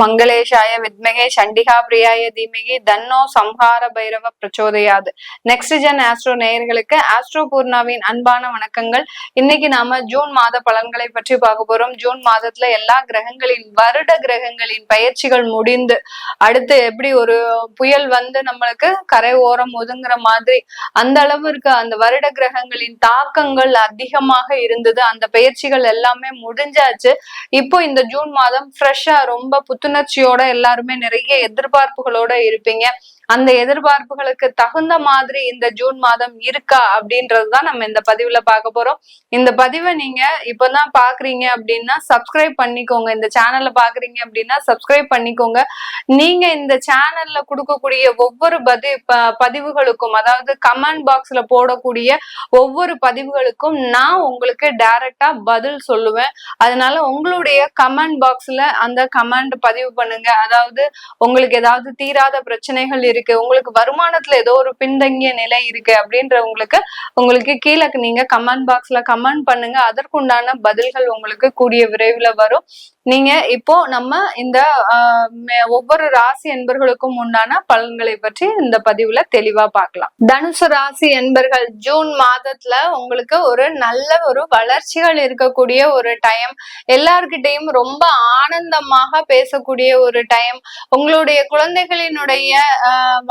மங்களேஷாய வித்மகே சண்டிகா பிரியாய தீமகி தன்னோ சம்ஹார பைரவ பிரச்சோதயாது. நெக்ஸ்ட் ஜென் ஆஸ்ட்ரோ நேயர்களுக்கு ஆஸ்ட்ரோ பூர்ணாவின் அன்பான வணக்கங்கள். இன்னைக்கு நாம ஜூன் மாத பலன்களை பற்றி பார்க்க போறோம். ஜூன் மாதத்துல எல்லா கிரகங்களின் வருட கிரகங்களின் பயிற்சிகள் முடிந்து அடுத்து எப்படி ஒரு புயல் வந்து நம்மளுக்கு கரை ஓரம் ஒதுங்குற மாதிரி அந்த அளவிற்கு அந்த வருட கிரகங்களின் தாக்கங்கள் அதிகமாக இருந்தது. அந்த பயிற்சிகள் எல்லாமே முடிஞ்சாச்சு. இப்போ இந்த ஜூன் மாதம் ஃப்ரெஷ்ஷா ரொம்ப புத்துணர்ச்சியோட எல்லாருமே நிறைய எதிர்பார்ப்புகளோட இருப்பீங்க. அந்த எதிர்பார்ப்புகளுக்கு தகுந்த மாதிரி இந்த ஜூன் மாதம் இருக்கா அப்படின்றதுதான் நம்ம இந்த பதிவுல பார்க்க போறோம். இந்த பதிவை நீங்க இப்பதான் பாக்குறீங்க அப்படின்னா சப்ஸ்கிரைப் பண்ணிக்கோங்க. இந்த சேனல்ல பாக்குறீங்க அப்படின்னா சப்ஸ்கிரைப் பண்ணிக்கோங்க. நீங்க இந்த சேனல்ல கொடுக்கக்கூடிய ஒவ்வொரு பதிவுகளுக்கும், அதாவது கமெண்ட் பாக்ஸ்ல போடக்கூடிய ஒவ்வொரு பதிவுகளுக்கும் நான் உங்களுக்கு டைரக்டா பதில் சொல்லுவேன். அதனால உங்களுடைய கமெண்ட் பாக்ஸ்ல அந்த கமெண்ட் பதிவு பண்ணுங்க. அதாவது உங்களுக்கு ஏதாவது தீராத பிரச்சனைகள் இருக்கு, உங்களுக்கு வருமானத்துல ஏதோ ஒரு பின்தங்கிய நிலை இருக்கு உங்களுக்கு கீழே நீங்க கமெண்ட் பாக்ஸ்ல கமெண்ட் பண்ணுங்க. அதற்குண்டான பதில்கள் உங்களுக்கு கூடிய விரைவில் வரும். நீங்க இப்போ நம்ம இந்த ஒவ்வொரு ராசி என்பர்களுக்கும் உண்டான பலன்களை பற்றி இந்த பதிவுல தெளிவா பார்க்கலாம். தனுசு ராசி என்பர்கள் ஜூன் மாதத்துல உங்களுக்கு ஒரு நல்ல ஒரு வளர்ச்சிகள் இருக்கக்கூடிய ஒரு டைம். எல்லார்கிட்டையும் ரொம்ப ஆனந்தமாக பேசக்கூடிய ஒரு டைம். உங்களுடைய குழந்தைகளினுடைய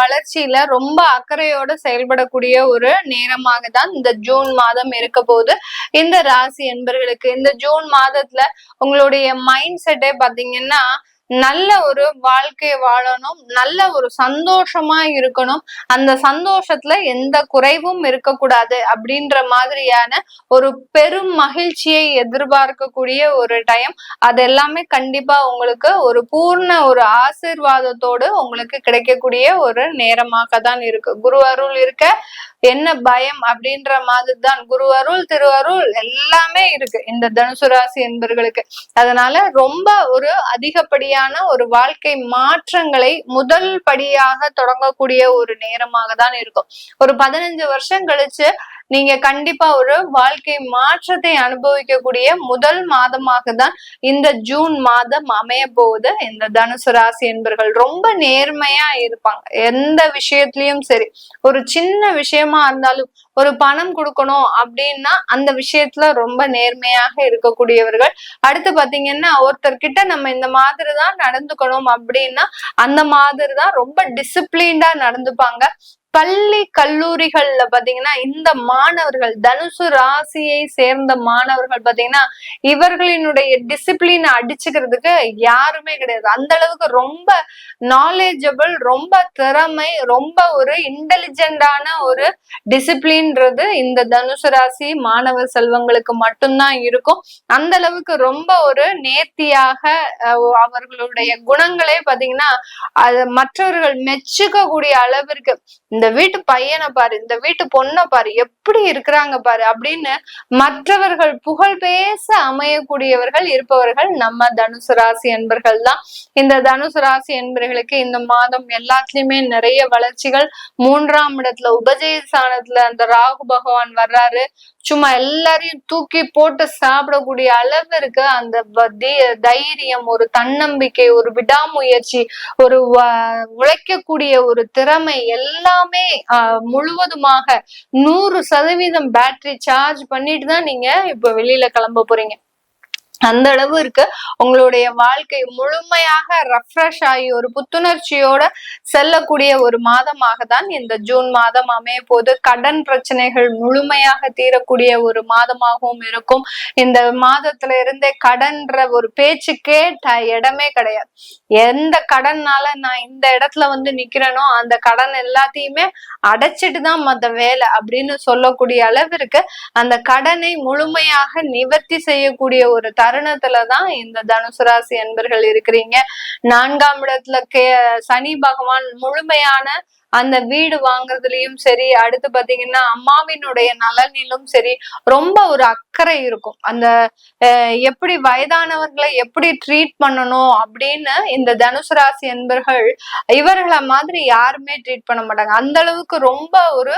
வளர்ச்சியில ரொம்ப அக்கறையோட செயல்படக்கூடிய ஒரு நேரமாக தான் இந்த ஜூன் மாதம் இருக்க போது. இந்த ராசி என்பர்களுக்கு இந்த ஜூன் மாதத்துல உங்களுடைய மைண்ட் செட்டே பாத்தீங்கன்னா நல்ல ஒரு வாழ்க்கையை வாழணும், நல்ல ஒரு சந்தோஷமா இருக்கணும், அந்த சந்தோஷத்துல எந்த குறைவும் இருக்கக்கூடாது அப்படின்ற மாதிரியான ஒரு பெரும் மகிழ்ச்சியை எதிர்பார்க்கக்கூடிய ஒரு டைம். அது எல்லாமே கண்டிப்பா உங்களுக்கு ஒரு பூர்ண ஒரு ஆசீர்வாதத்தோடு உங்களுக்கு கிடைக்கக்கூடிய ஒரு நேரமாக தான் இருக்கு. குரு அருள் இருக்க என்ன பயம் அப்படின்ற மாதிரி தான். குரு அருள் திரு அருள் எல்லாமே இருக்கு இந்த தனுசு ராசி என்பர்களுக்கு. அதனால ரொம்ப ஒரு அதிகப்படியான ஒரு வாழ்க்கை மாற்றங்களை முதல் படியாக தொடங்கக்கூடிய ஒரு நேரமாக தான் இருக்கும். ஒரு 15 வருஷம் கழிச்சு நீங்க கண்டிப்பா ஒரு வாழ்க்கை மாற்றத்தை அனுபவிக்கக்கூடிய முதல் மாதமாக தான் இந்த ஜூன் மாதம் அமைய போகுது. இந்த தனுசு ராசி என்பர்கள் ரொம்ப நேர்மையா இருப்பாங்க. எந்த விஷயத்திலயும் சரி, ஒரு சின்ன விஷயமா இருந்தாலும் ஒரு பணம் கொடுக்கணும் அப்படின்னா அந்த விஷயத்துல ரொம்ப நேர்மையாக இருக்கக்கூடியவர்கள். அடுத்து பாத்தீங்கன்னா ஒருத்தர்கிட்ட நம்ம இந்த மாதிரிதான் நடந்துக்கணும் அப்படின்னா அந்த மாதிரிதான் ரொம்ப டிசிப்ளின்டா நடந்துப்பாங்க. பள்ளி கல்லூரிகள்ல பாத்தீங்கன்னா இந்த மாணவர்கள் தனுசு ராசியை சேர்ந்த மாணவர்கள் பாத்தீங்கன்னா இவர்களினுடைய டிசிப்ளின் அடிச்சுக்கிறதுக்கு யாருமே கிடையாது. அந்த அளவுக்கு ரொம்ப நாலேஜபிள், ரொம்ப திறமை, ரொம்ப ஒரு இன்டெலிஜென்டான ஒரு டிசிப்ளின்றது இந்த தனுசு ராசி மாணவ செல்வங்களுக்கு மட்டும்தான் இருக்கும். அந்த அளவுக்கு ரொம்ப ஒரு நேர்த்தியாக அவர்களுடைய குணங்களே பாத்தீங்கன்னா அது மற்றவர்கள் மெச்சுக்க கூடிய அளவிற்கு இந்த வீட்டு பையனை பாரு, இந்த வீட்டு பொண்ணை பாரு, எப்படி இருக்கிறாங்க பாரு அப்படின்னு மற்றவர்கள் புகழ் பேச அமையக்கூடியவர்கள் இருப்பவர்கள் நம்ம தனுசு ராசி என்பர்கள் தான். இந்த தனுசு ராசி என்பர்களுக்கு இந்த மாதம் எல்லாத்துலயுமே நிறைய வளர்ச்சிகள். 3ஆம் இடத்துல உபஜயஸ்தானத்துல அந்த ராகு பகவான் வர்றாரு. சும்மா எல்லாரையும் தூக்கி போட்டு சாப்பிடக்கூடிய அளவிற்கு அந்த தைரியம், ஒரு தன்னம்பிக்கை, ஒரு விடாமுயற்சி, ஒரு உழைக்கக்கூடிய ஒரு திறமை எல்லாமே முழுவதுமாக 100% பேட்டரி சார்ஜ் பண்ணிட்டு தான் நீங்க இப்ப வெளியில கிளம்ப போறீங்க. அந்த அளவு இருக்கு. உங்களுடைய வாழ்க்கை முழுமையாக ரெஃப்ரெஷ் ஆகி ஒரு புத்துணர்ச்சியோட செல்லக்கூடிய ஒரு மாதமாக தான் இந்த ஜூன் மாதம் அமைய போது. கடன் பிரச்சனைகள் முழுமையாக தீரக்கூடிய ஒரு மாதமாகவும் இருக்கும். இந்த மாதத்துல இருந்தே கடன்ற ஒரு பேச்சுக்கே இடமே கிடையாது. எந்த கடன்னால நான் இந்த இடத்துல வந்து நிக்கிறேனோ அந்த கடன் எல்லாத்தையுமே அடைச்சிட்டு தான் மத்த வேலை அப்படின்னு சொல்லக்கூடிய அளவிற்கு அந்த கடனை முழுமையாக நிவர்த்தி செய்யக்கூடிய ஒரு தருணத்துலதான் இந்த தனுசு ராசி என்பர்கள் இருக்கிறீங்க. 4ஆம் இடத்துல சனி பகவான் முழுமையான அந்த வீடு வாங்குறதுலயும் சரி, அடுத்து பாத்தீங்கன்னா அம்மாவினுடைய நலனிலும் சரி ரொம்ப ஒரு அக்கறை இருக்கும். அந்த எப்படி வயதானவர்களை எப்படி ட்ரீட் பண்ணணும் அப்படின்னு இந்த தனுசு ராசி என்பர்கள் இவர்களை மாதிரி யாருமே ட்ரீட் பண்ண மாட்டாங்க. அந்த அளவுக்கு ரொம்ப ஒரு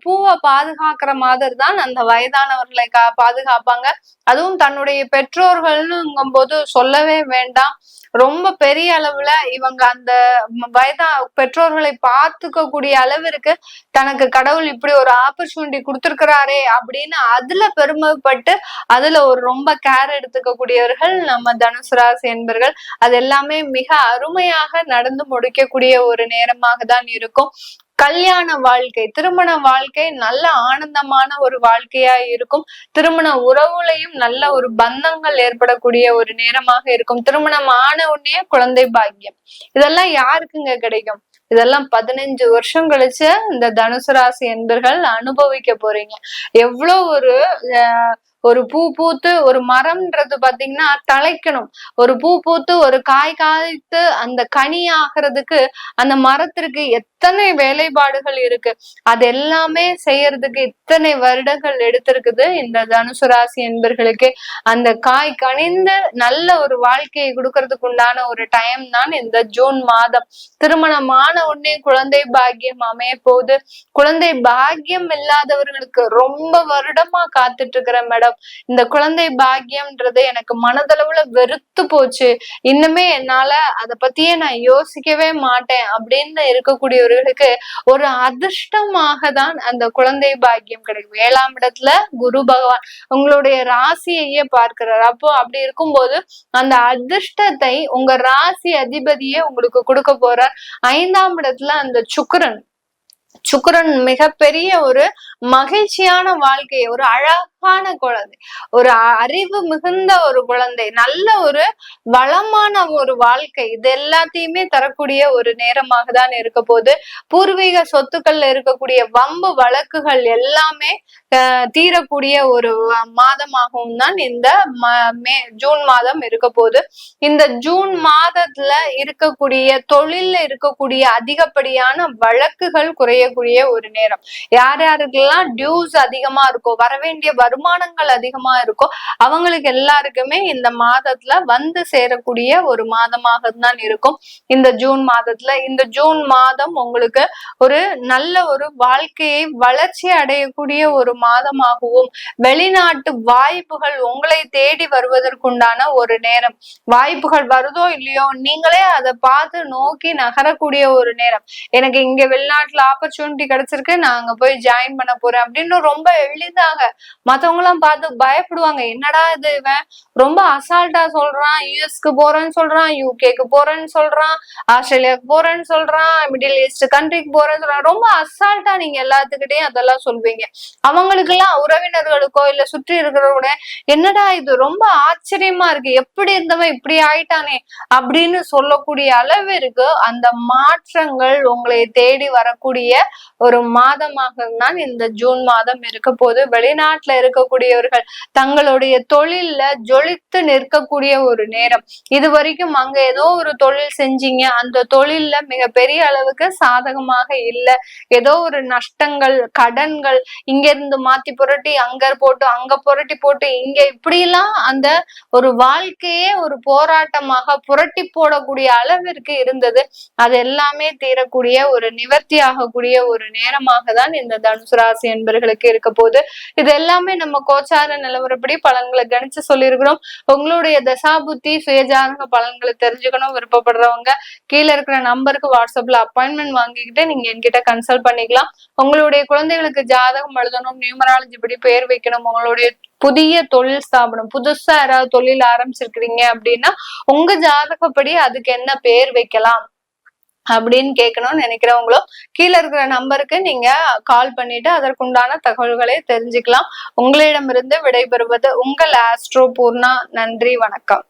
பூவை பாதுகாக்கிற மாதிரி தான் அந்த வயதானவர்களை பாதுகாப்பாங்க. அதுவும் தன்னுடைய பெற்றோர்கள்னுங்கும் போது சொல்லவே வேண்டாம். ரொம்ப பெரிய அளவுல இவங்க அந்த பெற்றோர்களை பார்த்துக்க கூடிய அளவிற்கு தனக்கு கடவுள் இப்படி ஒரு ஆப்பர்ச்சுனிட்டி கொடுத்திருக்கிறாரே அப்படின்னு அதுல பெருமைப்பட்டு அதுல ஒரு ரொம்ப கேர் எடுத்துக்க கூடியவர்கள் நம்ம தனுசு ராசி என்பர்கள். அது எல்லாமே மிக அருமையாக நடந்து முடிக்கக்கூடிய ஒரு நேரமாக தான் இருக்கும். கல்யாண வாழ்க்கை, திருமண வாழ்க்கை நல்ல ஆனந்தமான ஒரு வாழ்க்கையா இருக்கும். திருமண உறவுலையும் நல்ல ஒரு பந்தங்கள் ஏற்படக்கூடிய ஒரு நேரமாக இருக்கும். திருமணம் ஆன உடனே குழந்தை பாக்கியம், இதெல்லாம் யாருக்குங்க கிடைக்கும்? இதெல்லாம் 15 வருஷம் கழிச்சு இந்த தனுசு ராசி என்பர்கள் அனுபவிக்க போறீங்க. எவ்வளவு ஒரு பூ பூத்து ஒரு மரம்ன்றது பாத்தீங்கன்னா தழைக்கணும். ஒரு பூ பூத்து ஒரு காய் காய்த்து அந்த கனி ஆகிறதுக்கு அந்த மரத்திற்கு எத்தனை வேலைப்பாடுகள் இருக்கு. அது எல்லாமே செய்யறதுக்கு இத்தனை வருடங்கள் எடுத்திருக்குது இந்த தனுசு ராசி என்பர்களுக்கு. அந்த காய் கனிந்து நல்ல ஒரு வாழ்க்கையை கொடுக்கறதுக்கு உண்டான ஒரு டைம் தான் இந்த ஜூன் மாதம். திருமணமான உடனே குழந்தை பாக்கியம் அமைய போகுது. குழந்தை பாக்கியம் இல்லாதவர்களுக்கு ரொம்ப வருடமா காத்துட்டு இருக்கிற மேடம், இந்த குழந்தை பாக்கியம்ன்றது எனக்கு மனதளவுல வெறுத்து போச்சு, இன்னுமே என்னால அத பத்தியே நான் யோசிக்கவே மாட்டேன் அப்படின்னு இருக்கக்கூடியவர்களுக்கு ஒரு அதிர்ஷ்டமாக தான் அந்த குழந்தை பாக்கியம் கிடைக்கும். 7ஆம் இடத்துல குரு பகவான் உங்களுடைய ராசியையே பார்க்கிறார். அப்போ அப்படி இருக்கும்போது அந்த அதிர்ஷ்டத்தை உங்க ராசி அதிபதியே உங்களுக்கு கொடுக்க போறார். 5ஆம் இடத்துல அந்த சுக்கிரன் மிகப்பெரிய ஒரு மகிழ்ச்சியான வாழ்க்கை, ஒரு அழகான குழந்தை, ஒரு அறிவு மிகுந்த ஒரு குழந்தை, நல்ல ஒரு வளமான ஒரு வாழ்க்கை, இது எல்லாத்தையுமே தரக்கூடிய ஒரு நேரமாக தான் இருக்க போது. பூர்வீக சொத்துக்கள்ல இருக்கக்கூடிய வம்பு வழக்குகள் எல்லாமே தீரக்கூடிய ஒரு மாதமாகவும் தான் இந்த ஜூன் மாதம் இருக்க போது. இந்த ஜூன் மாதத்துல இருக்கக்கூடிய தொழில்ல இருக்கக்கூடிய அதிகப்படியான வழக்குகள் குறையக்கூடிய ஒரு நேரம். யார் யாருக்கெல்லாம் டியூஸ் அதிகமா இருக்கோ, வரவேண்டிய வருமானங்கள் அதிகமா இருக்கோ, அவங்களுக்கு எல்லாருக்குமே இந்த மாதத்துல வந்து சேரக்கூடிய ஒரு மாதமாக தான் இருக்கும் இந்த ஜூன் மாதத்துல. இந்த ஜூன் மாதம் உங்களுக்கு ஒரு நல்ல ஒரு வாழ்க்கையை வளர்ச்சி அடையக்கூடிய ஒரு மாதமாகவும், வெளிநாட்டு வாய்ப்புகள் உங்களை தேடி வருவதற்குண்டான ஒரு நேரம். வாய்ப்புகள் வருதோ இல்லையோ, நீங்களே அதை பார்த்து நோக்கி நகரக்கூடிய ஒரு நேரம். எனக்கு இங்க வெளிநாட்டுல ஆப்பர்ச்சுனிட்டி கிடைச்சிருக்கு, நான் அங்க போய் ஜாயின் பண்ண போறேன் அப்படின்னு ரொம்ப எளிதாக மத்தவங்க எல்லாம் பார்த்து பயப்படுவாங்க. என்னடா இது இவன் ரொம்ப அசால்ட்டா சொல்றான், யுஎஸ்க்கு போறேன்னு சொல்றான், யூகேக்கு போறேன்னு சொல்றான், ஆஸ்திரேலியாவுக்கு போறேன்னு சொல்றான், மிடில் ஈஸ்ட் கண்ட்ரிக்கு போறேன்னு சொல்றான், ரொம்ப அசால்ட்டா நீங்க எல்லாத்துக்கிட்டையும் அதெல்லாம் சொல்வீங்க. அவங்களுக்கு எல்லாம் உறவினர்களுக்கோ இல்ல சுற்றி இருக்கிறவங்க என்னடா இது ரொம்ப ஆச்சரியமா இருக்கு, எப்படி இருந்தவன் இப்படி ஆயிட்டானே அப்படின்னு சொல்லக்கூடிய அளவிற்கு அந்த மாற்றங்கள் உங்களை தேடி வரக்கூடிய ஒரு மாதமாக தான் இந்த ஜூன் மாதம் இருக்க போது. வெளிநாட்டுல இருக்கக்கூடியவர்கள் தங்களுடைய தொழில்ல ஜொலித்து நிற்கக்கூடிய ஒரு நேரம். இது வரைக்கும் அங்க ஏதோ ஒரு தொழில் செஞ்சீங்க, அந்த தொழில்ல மிக பெரிய அளவுக்கு சாதகமாக இல்லை, ஏதோ ஒரு நஷ்டங்கள் கடன்கள், இங்க இருந்து மாத்தி புரட்டி அங்க போட்டு அங்க புரட்டி போட்டு இங்க இப்படி எல்லாம் அந்த ஒரு வாழ்க்கையே ஒரு போராட்டமாக புரட்டி போடக்கூடிய அளவிற்கு இருந்தது. அது எல்லாமே தீரக்கூடிய ஒரு நிவர்த்தி ஆகக்கூடிய ஒரு நேரமாக தான் இந்த தனுசு ராசி என்பர்களுக்கு இருக்க போது. இது எல்லாமே நம்ம கோச்சார நிலவரப்படி பலன்களை கணிச்சு சொல்லியிருக்கிறோம். உங்களுடைய தசாபுத்தி சுயஜாதக பலன்களை தெரிஞ்சுக்கணும் விருப்பப்படுறவங்க கீழே இருக்கிற நம்பருக்கு வாட்ஸ்அப்ல அப்பாயின்மெண்ட் வாங்கிக்கிட்டு நீங்க என்கிட்ட கன்சல்ட் பண்ணிக்கலாம். உங்களுடைய குழந்தைகளுக்கு ஜாதகம் எழுதணும், நியூமராலஜி படி பேர் வைக்கணும், உங்களுடைய புதிய தொழில் ஸ்தாபனம் புதுசா யாராவது தொழில் ஆரம்பிச்சிருக்கிறீங்க அப்படின்னா உங்க ஜாதகப்படி அதுக்கு என்ன பேர் வைக்கலாம் அப்படின்னு கேட்கணும்னு நினைக்கிறவங்களும் கீழே இருக்கிற நம்பருக்கு நீங்க கால் பண்ணிட்டு அதற்குண்டான தகவல்களை தெரிஞ்சுக்கலாம். உங்களிடமிருந்து விடைபெறுவது உங்கள் ஆஸ்ட்ரோ பூர்ணா. நன்றி, வணக்கம்.